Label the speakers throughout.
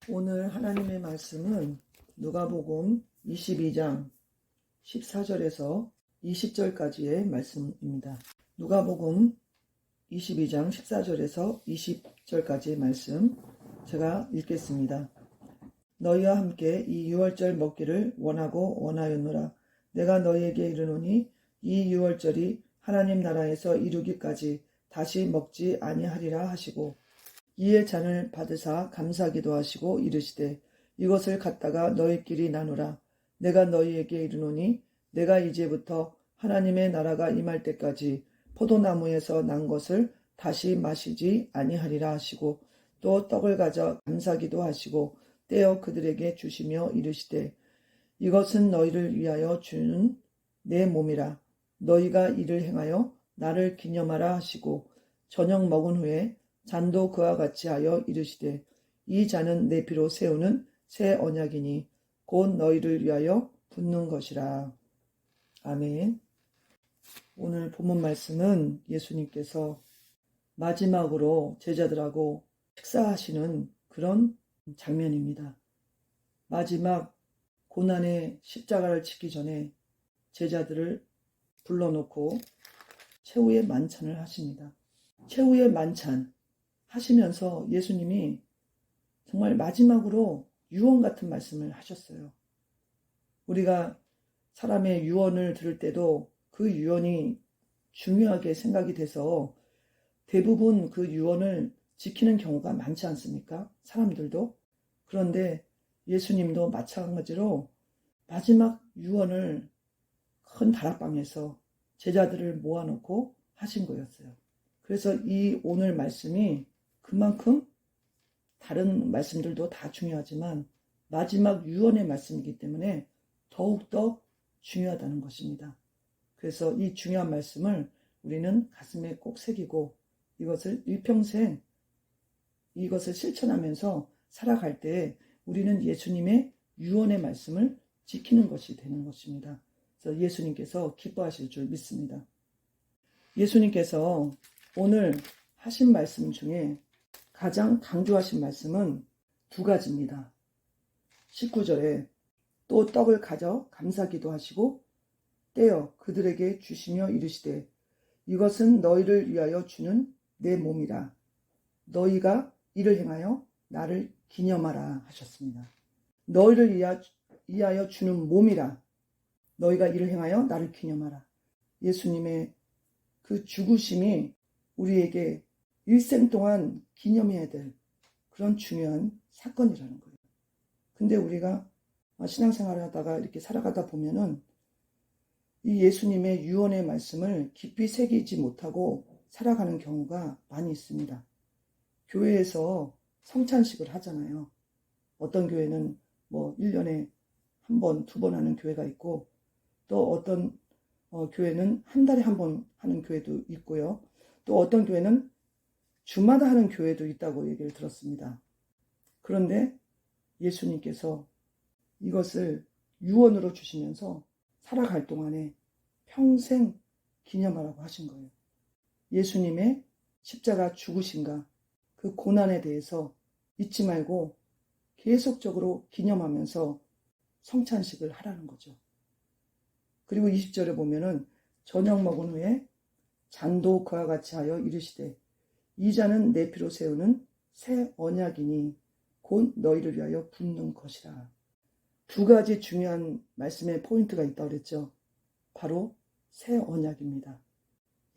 Speaker 1: 오늘 하나님의 말씀은 누가복음 22장 14절에서 20절까지의 말씀입니다. 누가복음 22장 14절에서 20절까지의 말씀 제가 읽겠습니다. 너희와 함께 이 유월절 먹기를 원하고 원하였노라. 내가 너희에게 이르노니 이 유월절이 하나님 나라에서 이루기까지 다시 먹지 아니하리라 하시고, 이에 잔을 받으사 감사기도 하시고 이르시되, 이것을 갖다가 너희끼리 나누라. 내가 너희에게 이르노니 내가 이제부터 하나님의 나라가 임할 때까지 포도나무에서 난 것을 다시 마시지 아니하리라 하시고, 또 떡을 가져 감사기도 하시고 떼어 그들에게 주시며 이르시되, 이것은 너희를 위하여 주는 내 몸이라. 너희가 이를 행하여 나를 기념하라 하시고, 저녁 먹은 후에 잔도 그와 같이 하여 이르시되, 이 잔은 내 피로 세우는 새 언약이니 곧 너희를 위하여 붓는 것이라. 아멘. 오늘 본문 말씀은 예수님께서 마지막으로 제자들하고 식사하시는 그런 장면입니다. 마지막 고난의 십자가를 지기 전에 제자들을 불러놓고 최후의 만찬을 하십니다. 최후의 만찬 하시면서 예수님이 정말 마지막으로 유언 같은 말씀을 하셨어요. 우리가 사람의 유언을 들을 때도 그 유언이 중요하게 생각이 돼서 대부분 그 유언을 지키는 경우가 많지 않습니까? 사람들도. 그런데 예수님도 마찬가지로 마지막 유언을 큰 다락방에서 제자들을 모아놓고 하신 거였어요. 그래서 이 오늘 말씀이 그만큼 다른 말씀들도 다 중요하지만 마지막 유언의 말씀이기 때문에 더욱더 중요하다는 것입니다. 그래서 이 중요한 말씀을 우리는 가슴에 꼭 새기고 이것을 일평생 이것을 실천하면서 살아갈 때 우리는 예수님의 유언의 말씀을 지키는 것이 되는 것입니다. 그래서 예수님께서 기뻐하실 줄 믿습니다. 예수님께서 오늘 하신 말씀 중에 가장 강조하신 말씀은 두 가지입니다. 19절에 또 떡을 가져 감사기도 하시고 떼어 그들에게 주시며 이르시되, 이것은 너희를 위하여 주는 내 몸이라. 너희가 이를 행하여 나를 기념하라 하셨습니다. 너희를 위하여 주는 몸이라. 너희가 이를 행하여 나를 기념하라. 예수님의 그 죽으심이 우리에게 일생 동안 기념해야 될 그런 중요한 사건이라는 거예요. 근데 우리가 신앙생활을 하다가 이렇게 살아가다 보면은 이 예수님의 유언의 말씀을 깊이 새기지 못하고 살아가는 경우가 많이 있습니다. 교회에서 성찬식을 하잖아요. 어떤 교회는 1년에 한 번, 두 번 하는 교회가 있고, 또 어떤 교회는 한 달에 한 번 하는 교회도 있고요. 또 어떤 교회는 주마다 하는 교회도 있다고 얘기를 들었습니다. 그런데 예수님께서 이것을 유언으로 주시면서 살아갈 동안에 평생 기념하라고 하신 거예요. 예수님의 십자가 죽으심과 그 고난에 대해서 잊지 말고 계속적으로 기념하면서 성찬식을 하라는 거죠. 그리고 20절에 보면은 저녁 먹은 후에 잔도 그와 같이 하여 이르시되, 이 잔은 내 피로 세우는 새 언약이니 곧 너희를 위하여 붓는 것이라. 두 가지 중요한 말씀의 포인트가 있다고 그랬죠. 바로 새 언약입니다.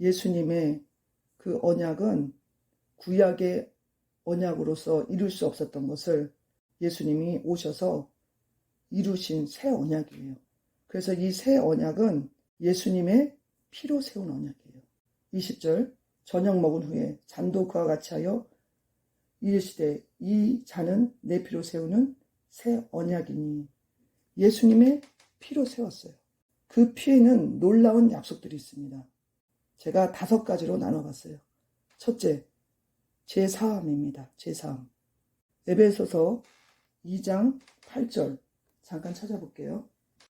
Speaker 1: 예수님의 그 언약은 구약의 언약으로서 이룰 수 없었던 것을 예수님이 오셔서 이루신 새 언약이에요. 그래서 이 새 언약은 예수님의 피로 세운 언약이에요. 20절, 저녁 먹은 후에 잔도 그와 같이 하여 이르시되, 이 잔은 내 피로 세우는 새 언약이니. 예수님의 피로 세웠어요. 그 피에는 놀라운 약속들이 있습니다. 제가 5가지로 나눠봤어요. 첫째, 제사함입니다. 제사함. 에베소서 2장 8절 잠깐 찾아볼게요.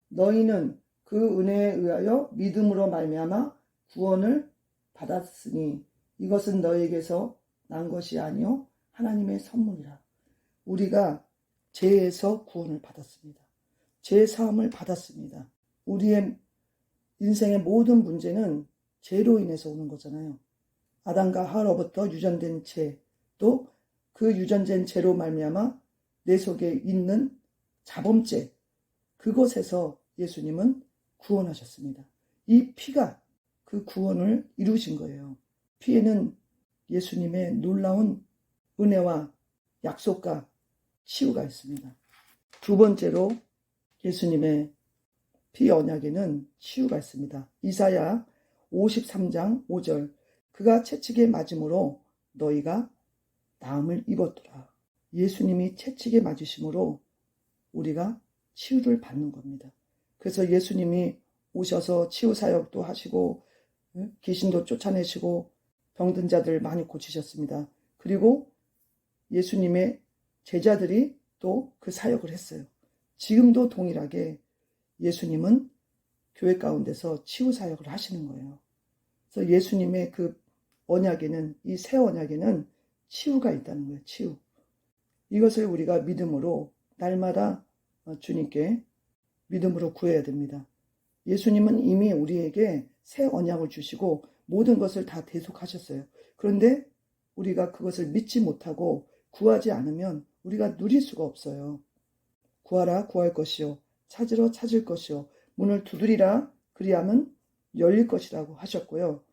Speaker 1: 너희는 그 은혜에 의하여 믿음으로 말미암아 구원을 받았으니 이것은 너희에게서 난 것이 아니요 하나님의 선물이라. 우리가 죄에서 구원을 받았습니다. 죄 사함을 받았습니다. 우리의 인생의 모든 문제는 죄로 인해서 오는 거잖아요. 아담과 하와로부터 유전된 죄, 또 그 유전된 죄로 말미암아 내 속에 있는 자범죄, 그것에서 예수님은 구원하셨습니다. 이 피가 그 구원을 이루신 거예요. 피에는 예수님의 놀라운 은혜와 약속과 치유가 있습니다. 두 번째로 예수님의 피 언약에는 치유가 있습니다. 이사야 53장 5절, 그가 채찍에 맞음으로 너희가 나음을 입었더라. 예수님이 채찍에 맞으심으로 우리가 치유를 받는 겁니다. 그래서 예수님이 오셔서 치유 사역도 하시고 귀신도 쫓아내시고 병든 자들 많이 고치셨습니다. 그리고 예수님의 제자들이 또 그 사역을 했어요. 지금도 동일하게 예수님은 교회 가운데서 치유 사역을 하시는 거예요. 그래서 예수님의 그 언약에는, 이 새 언약에는 치유가 있다는 거예요. 치유. 이것을 우리가 믿음으로 날마다 주님께 믿음으로 구해야 됩니다. 예수님은 이미 우리에게 새 언약을 주시고 모든 것을 다 대속하셨어요. 그런데 우리가 그것을 믿지 못하고 구하지 않으면 우리가 누릴 수가 없어요. 구하라 구할 것이요, 찾으러 찾을 것이요, 문을 두드리라 그리하면 열릴 것이라고 하셨고요.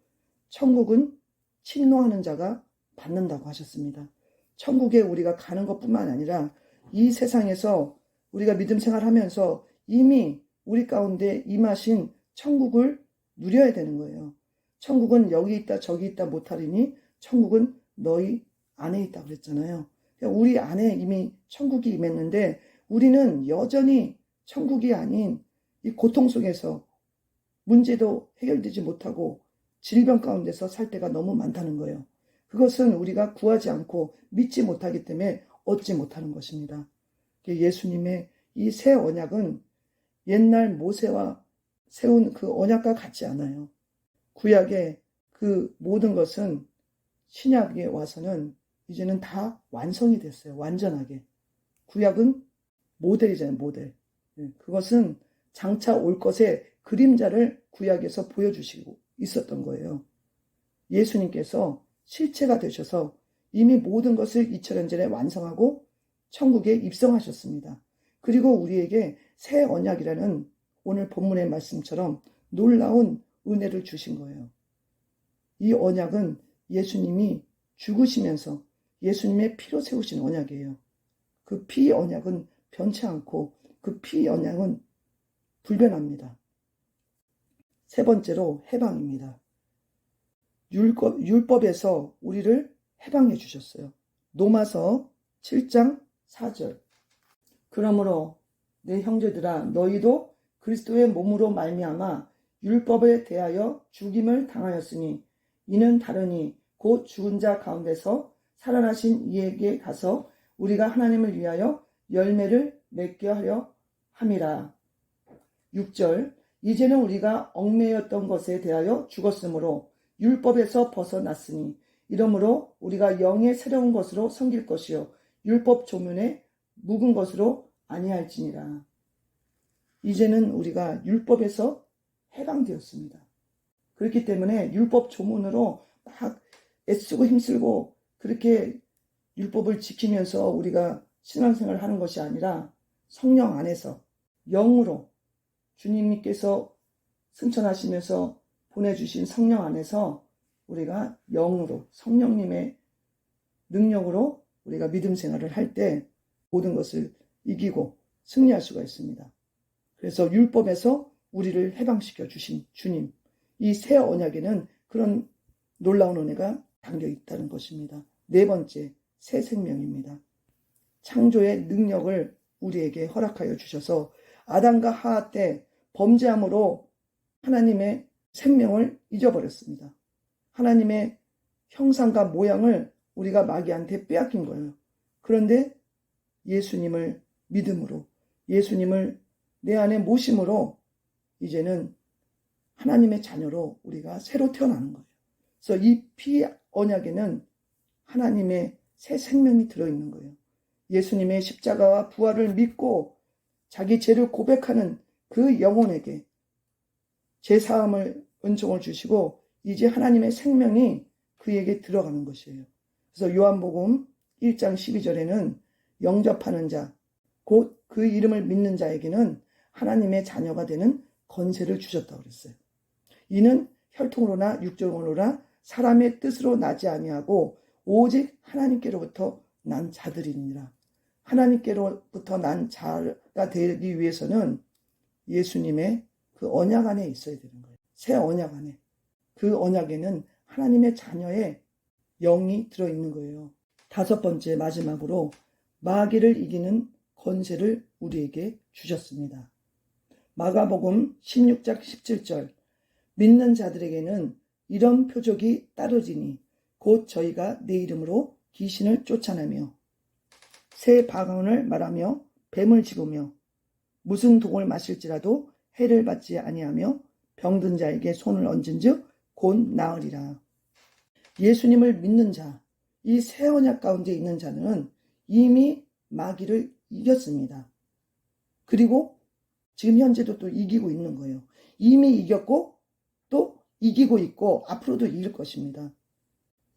Speaker 1: 천국은 침노하는 자가 받는다고 하셨습니다. 천국에 우리가 가는 것뿐만 아니라 이 세상에서 우리가 믿음 생활하면서 이미 우리 가운데 임하신 천국을 누려야 되는 거예요. 천국은 여기 있다 저기 있다 못하리니 천국은 너희 안에 있다고 그랬잖아요. 그러니까 우리 안에 이미 천국이 임했는데 우리는 여전히 천국이 아닌 이 고통 속에서 문제도 해결되지 못하고 질병 가운데서 살 때가 너무 많다는 거예요. 그것은 우리가 구하지 않고 믿지 못하기 때문에 얻지 못하는 것입니다. 예수님의 이 새 언약은 옛날 모세와 세운 그 언약과 같지 않아요. 구약의 그 모든 것은 신약에 와서는 이제는 다 완성이 됐어요. 완전하게. 구약은 모델이잖아요. 모델. 그것은 장차 올 것의 그림자를 구약에서 보여주시고 있었던 거예요. 예수님께서 실체가 되셔서 이미 모든 것을 2000년 전에 완성하고 천국에 입성하셨습니다. 그리고 우리에게 새 언약이라는 오늘 본문의 말씀처럼 놀라운 은혜를 주신 거예요. 이 언약은 예수님이 죽으시면서 예수님의 피로 세우신 언약이에요. 그 피 언약은 변치 않고 그 피 언약은 불변합니다. 세 번째로 해방입니다. 율법에서 우리를 해방해 주셨어요. 로마서 7장 4절. 그러므로 내 형제들아 너희도 그리스도의 몸으로 말미암아 율법에 대하여 죽임을 당하였으니 이는 다르니 곧 죽은 자 가운데서 살아나신 이에게 가서 우리가 하나님을 위하여 열매를 맺게 하려 함이라. 6절. 이제는 우리가 얽매였던 것에 대하여 죽었으므로 율법에서 벗어났으니 이러므로 우리가 영의 새로운 것으로 섬길 것이요 율법 조문에 묵은 것으로 아니할지니라. 이제는 우리가 율법에서 해방되었습니다. 그렇기 때문에 율법 조문으로 막 애쓰고 힘쓰고 그렇게 율법을 지키면서 우리가 신앙생활을 하는 것이 아니라 성령 안에서 영으로 주님께서 승천하시면서 보내주신 성령 안에서 우리가 영으로 성령님의 능력으로 우리가 믿음 생활을 할 때 모든 것을 이기고 승리할 수가 있습니다. 그래서 율법에서 우리를 해방시켜 주신 주님, 이 새 언약에는 그런 놀라운 은혜가 담겨 있다는 것입니다. 네 번째, 새 생명입니다. 창조의 능력을 우리에게 허락하여 주셔서 아담과 하와 때 범죄함으로 하나님의 생명을 잊어버렸습니다. 하나님의 형상과 모양을 우리가 마귀한테 빼앗긴 거예요. 그런데 예수님을 믿음으로, 예수님을 내 안에 모심으로 이제는 하나님의 자녀로 우리가 새로 태어나는 거예요. 그래서 이 피 언약에는 하나님의 새 생명이 들어있는 거예요. 예수님의 십자가와 부활을 믿고 자기 죄를 고백하는 그 영혼에게 죄사함을 은총을 주시고 이제 하나님의 생명이 그에게 들어가는 것이에요. 그래서 요한복음 1장 12절에는 영접하는 자, 곧 그 이름을 믿는 자에게는 하나님의 자녀가 되는 권세를 주셨다고 그랬어요. 이는 혈통으로나 육정으로나 사람의 뜻으로 나지 아니하고 오직 하나님께로부터 난 자들이니라. 하나님께로부터 난 자가 되기 위해서는 예수님의 그 언약 안에 있어야 되는 거예요. 새 언약 안에. 그 언약에는 하나님의 자녀의 영이 들어있는 거예요. 다섯 번째 마지막으로 마귀를 이기는 권세를 우리에게 주셨습니다. 마가복음 16장 17절 믿는 자들에게는 이런 표적이 따르지니 곧 저희가 내 이름으로 귀신을 쫓아내며 새 방언을 말하며 뱀을 집으며 무슨 독을 마실지라도 해를 받지 아니하며 병든 자에게 손을 얹은즉 곧 나으리라. 예수님을 믿는 자, 이 새 언약 가운데 있는 자는 이미 마귀를 이겼습니다. 그리고 지금 현재도 또 이기고 있는 거예요. 이미 이겼고 또 이기고 있고 앞으로도 이길 것입니다.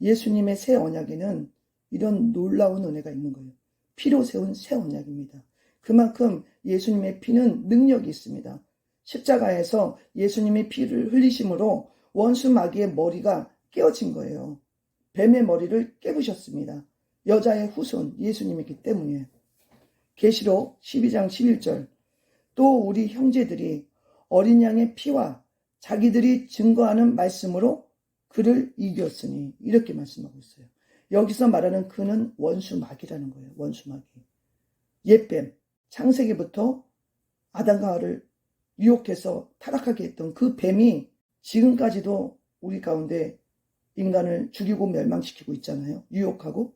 Speaker 1: 예수님의 새 언약에는 이런 놀라운 은혜가 있는 거예요. 피로 세운 새 언약입니다. 그만큼 예수님의 피는 능력이 있습니다. 십자가에서 예수님이 피를 흘리심으로 원수 마귀의 머리가 깨어진 거예요. 뱀의 머리를 깨부셨습니다. 여자의 후손 예수님이기 때문에. 계시록 12장 11절 또 우리 형제들이 어린 양의 피와 자기들이 증거하는 말씀으로 그를 이겼으니 이렇게 말씀하고 있어요. 여기서 말하는 그는 원수 마귀라는 거예요. 원수 마귀. 옛뱀, 창세기부터 아담과 하와를 유혹해서 타락하게 했던 그 뱀이 지금까지도 우리 가운데 인간을 죽이고 멸망시키고 있잖아요. 유혹하고.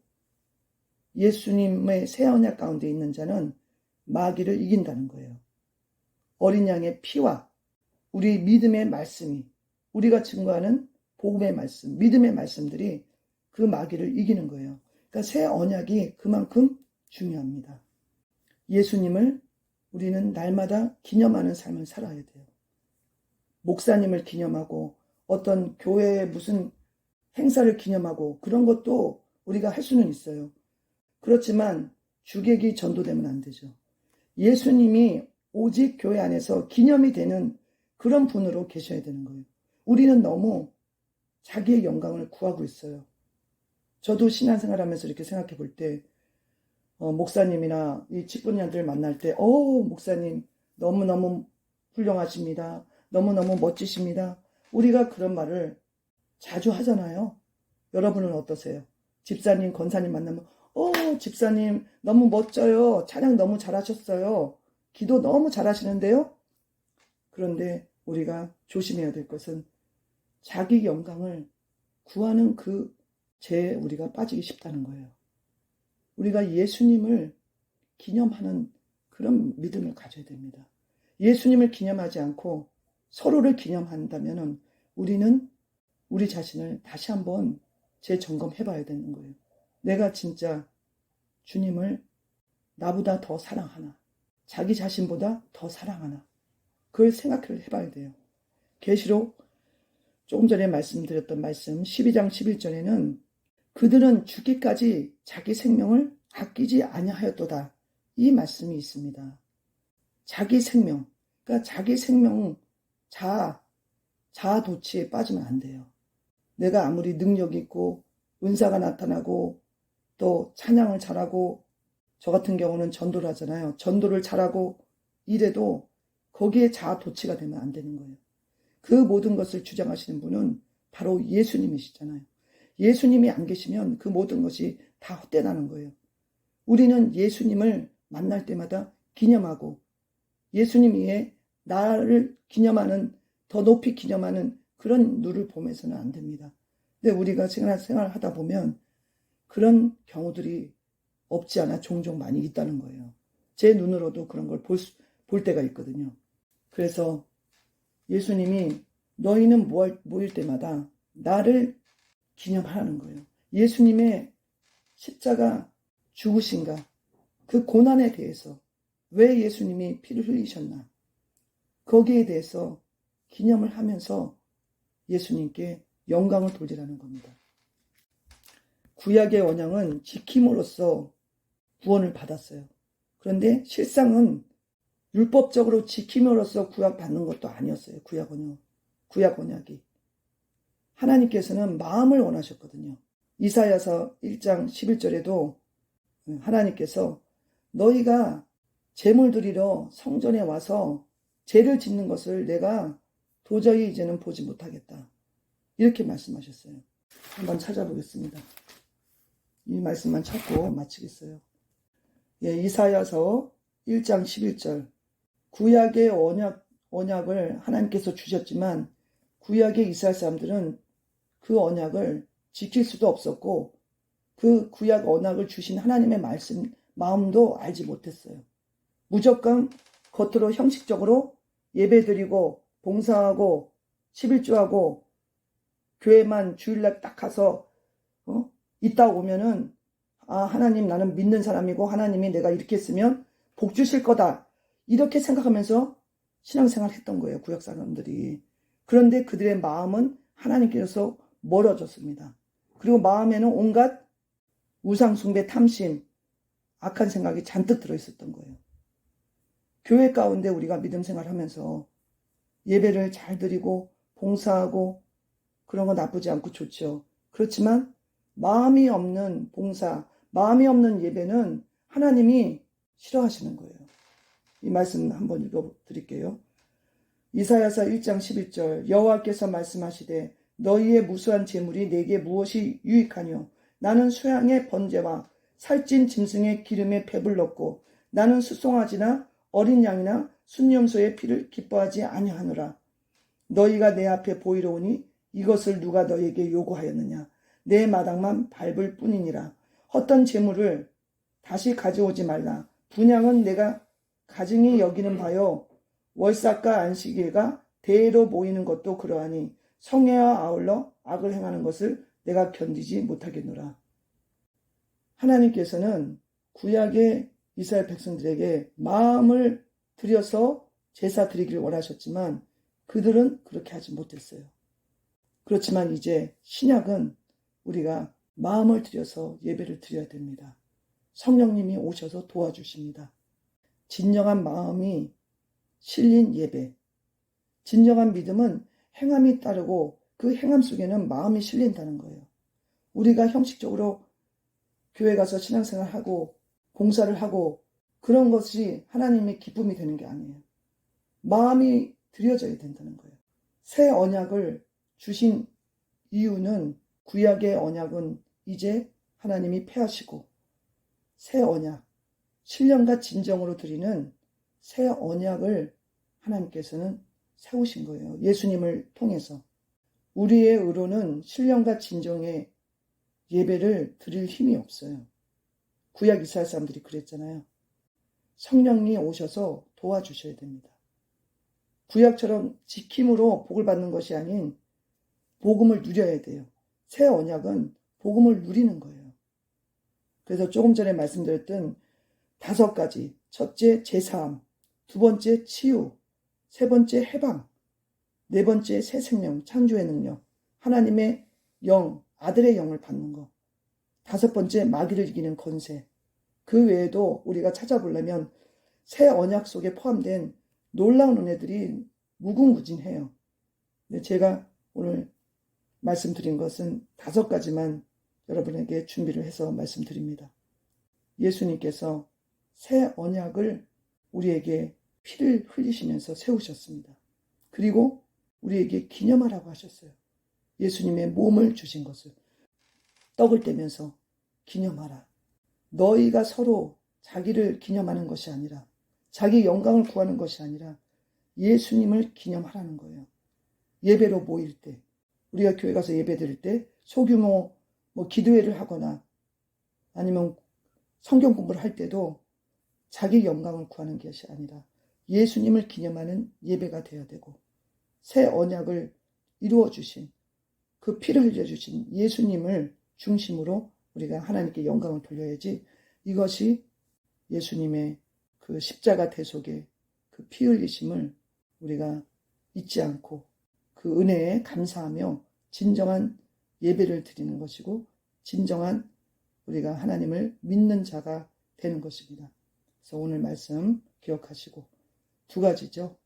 Speaker 1: 예수님의 새 언약 가운데 있는 자는 마귀를 이긴다는 거예요. 어린 양의 피와 우리 믿음의 말씀이, 우리가 증거하는 복음의 말씀, 믿음의 말씀들이 그 마귀를 이기는 거예요. 그러니까 새 언약이 그만큼 중요합니다. 예수님을 우리는 날마다 기념하는 삶을 살아야 돼요. 목사님을 기념하고 어떤 교회의 무슨 행사를 기념하고 그런 것도 우리가 할 수는 있어요. 그렇지만 주객이 전도되면 안 되죠. 예수님이 오직 교회 안에서 기념이 되는 그런 분으로 계셔야 되는 거예요. 우리는 너무 자기의 영광을 구하고 있어요. 저도 신앙생활하면서 이렇게 생각해 볼 때 목사님이나 이 직분자들 만날 때 목사님 너무너무 훌륭하십니다. 너무너무 멋지십니다. 우리가 그런 말을 자주 하잖아요. 여러분은 어떠세요? 집사님, 권사님 만나면 집사님 너무 멋져요. 찬양 너무 잘하셨어요. 기도 너무 잘하시는데요. 그런데 우리가 조심해야 될 것은 자기 영광을 구하는 그 죄에 우리가 빠지기 쉽다는 거예요. 우리가 예수님을 기념하는 그런 믿음을 가져야 됩니다. 예수님을 기념하지 않고 서로를 기념한다면 우리는 우리 자신을 다시 한번 재점검해 봐야 되는 거예요. 내가 진짜 주님을 나보다 더 사랑하나? 자기 자신보다 더 사랑하나? 그걸 생각을 해봐야 돼요. 계시록 조금 전에 말씀드렸던 말씀 12장 11절에는 그들은 죽기까지 자기 생명을 아끼지 아니하였도다. 이 말씀이 있습니다. 자기 생명, 그러니까 자기 생명, 자아도취에 빠지면 안 돼요. 내가 아무리 능력 있고 은사가 나타나고 또 찬양을 잘하고 저 같은 경우는 전도를 하잖아요. 전도를 잘하고 이래도 거기에 자아도취가 되면 안 되는 거예요. 그 모든 것을 주장하시는 분은 바로 예수님이시잖아요. 예수님이 안 계시면 그 모든 것이 다 헛되다는 거예요. 우리는 예수님을 만날 때마다 기념하고 예수님 위에 나를 기념하는, 더 높이 기념하는 그런 눈을 보면서는 안 됩니다. 근데 우리가 생활 하다 보면 그런 경우들이 없지 않아 종종 많이 있다는 거예요. 제 눈으로도 그런 걸 볼 때가 있거든요. 그래서 예수님이 너희는 모일 때마다 나를 기념하라는 거예요. 예수님의 십자가 죽으신가, 그 고난에 대해서 왜 예수님이 피를 흘리셨나, 거기에 대해서 기념을 하면서 예수님께 영광을 돌리라는 겁니다. 구약의 언약은 지킴으로써 구원을 받았어요. 그런데 실상은 율법적으로 지킴으로써 구약 받는 것도 아니었어요. 구약 언약이. 하나님께서는 마음을 원하셨거든요. 이사야서 1장 11절에도 하나님께서 너희가 제물 드리러 성전에 와서 죄를 짓는 것을 내가 도저히 이제는 보지 못하겠다. 이렇게 말씀하셨어요. 한번 찾아보겠습니다. 이 말씀만 찾고 마치겠어요. 이사야서 1장 11절. 구약의 언약을 하나님께서 주셨지만 구약의 이스라엘 사람들은 그 언약을 지킬 수도 없었고 그 구약 언약을 주신 하나님의 마음도 알지 못했어요. 무조건 겉으로 형식적으로 예배드리고 봉사하고 11조하고 교회만 주일날 딱 가서 있다 오면은 하나님 나는 믿는 사람이고 하나님이 내가 이렇게 했으면 복 주실 거다. 이렇게 생각하면서 신앙생활 했던 거예요. 구약 사람들이. 그런데 그들의 마음은 하나님께서 멀어졌습니다. 그리고 마음에는 온갖 우상숭배, 탐심, 악한 생각이 잔뜩 들어있었던 거예요. 교회 가운데 우리가 믿음 생활하면서 예배를 잘 드리고 봉사하고 그런 거 나쁘지 않고 좋죠. 그렇지만 마음이 없는 봉사, 마음이 없는 예배는 하나님이 싫어하시는 거예요. 이 말씀 한번 읽어드릴게요. 이사야서 1장 11절. 여호와께서 말씀하시되 너희의 무수한 재물이 내게 무엇이 유익하뇨? 나는 수양의 번제와 살찐 짐승의 기름에 배불렀고 나는 수송아지나 어린 양이나 순염소의 피를 기뻐하지 아니하노라. 너희가 내 앞에 보이러 오니 이것을 누가 너희에게 요구하였느냐? 내 마당만 밟을 뿐이니라. 헛된 재물을 다시 가져오지 말라. 분향은 내가 가증히 여기는 바요. 월삭과 안식일과 대회로 모이는 것도 그러하니 성회와 아울러 악을 행하는 것을 내가 견디지 못하겠노라. 하나님께서는 구약의 이스라엘 백성들에게 마음을 들여서 제사 드리기를 원하셨지만 그들은 그렇게 하지 못했어요. 그렇지만 이제 신약은 우리가 마음을 들여서 예배를 드려야 됩니다. 성령님이 오셔서 도와주십니다. 진정한 마음이 실린 예배. 진정한 믿음은 행함이 따르고 그 행함 속에는 마음이 실린다는 거예요. 우리가 형식적으로 교회 가서 신앙생활하고 봉사를 하고 그런 것이 하나님의 기쁨이 되는 게 아니에요. 마음이 드려져야 된다는 거예요. 새 언약을 주신 이유는 구약의 언약은 이제 하나님이 폐하시고 새 언약, 신령과 진정으로 드리는 새 언약을 하나님께서는 세우신 거예요. 예수님을 통해서. 우리의 의로는 신령과 진정의 예배를 드릴 힘이 없어요. 구약 이스라엘 사람들이 그랬잖아요. 성령이 오셔서 도와주셔야 됩니다. 구약처럼 지킴으로 복을 받는 것이 아닌 복음을 누려야 돼요. 새 언약은 복음을 누리는 거예요. 그래서 조금 전에 말씀드렸던 5가지. 첫째, 제사함. 2번째, 치유. 3번째, 해방. 4번째, 새 생명, 창조의 능력. 하나님의 영, 아들의 영을 받는 거. 5번째, 마귀를 이기는 권세. 그 외에도 우리가 찾아보려면 새 언약 속에 포함된 놀라운 은혜들이 무궁무진해요. 근데 제가 오늘 말씀드린 것은 5가지만 여러분에게 준비를 해서 말씀드립니다. 예수님께서 새 언약을 우리에게 피를 흘리시면서 세우셨습니다. 그리고 우리에게 기념하라고 하셨어요. 예수님의 몸을 주신 것을 떡을 떼면서 기념하라. 너희가 서로 자기를 기념하는 것이 아니라 자기 영광을 구하는 것이 아니라 예수님을 기념하라는 거예요. 예배로 모일 때 우리가 교회 가서 예배 드릴 때 소규모 기도회를 하거나 아니면 성경 공부를 할 때도 자기 영광을 구하는 것이 아니라 예수님을 기념하는 예배가 되어야 되고 새 언약을 이루어 주신 그 피를 흘려 주신 예수님을 중심으로 우리가 하나님께 영광을 돌려야지 이것이 예수님의 그 십자가 대속의 그 피 흘리심을 우리가 잊지 않고 그 은혜에 감사하며 진정한 예배를 드리는 것이고 진정한 우리가 하나님을 믿는 자가 되는 것입니다. 그래서 오늘 말씀 기억하시고 두 가지죠.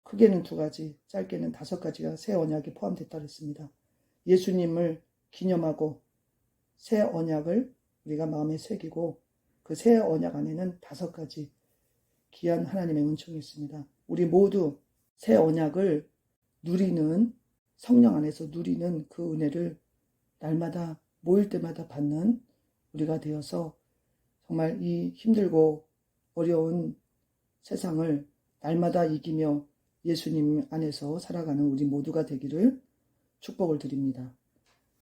Speaker 1: 크게는 두 가지, 짧게는 5가지가 새 언약에 포함됐다고 했습니다. 예수님을 기념하고 새 언약을 우리가 마음에 새기고 그 새 언약 안에는 5가지 귀한 하나님의 은총이 있습니다. 우리 모두 새 언약을 누리는, 성령 안에서 누리는 그 은혜를 날마다 모일 때마다 받는 우리가 되어서 정말 이 힘들고 어려운 세상을 날마다 이기며 예수님 안에서 살아가는 우리 모두가 되기를 축복을 드립니다.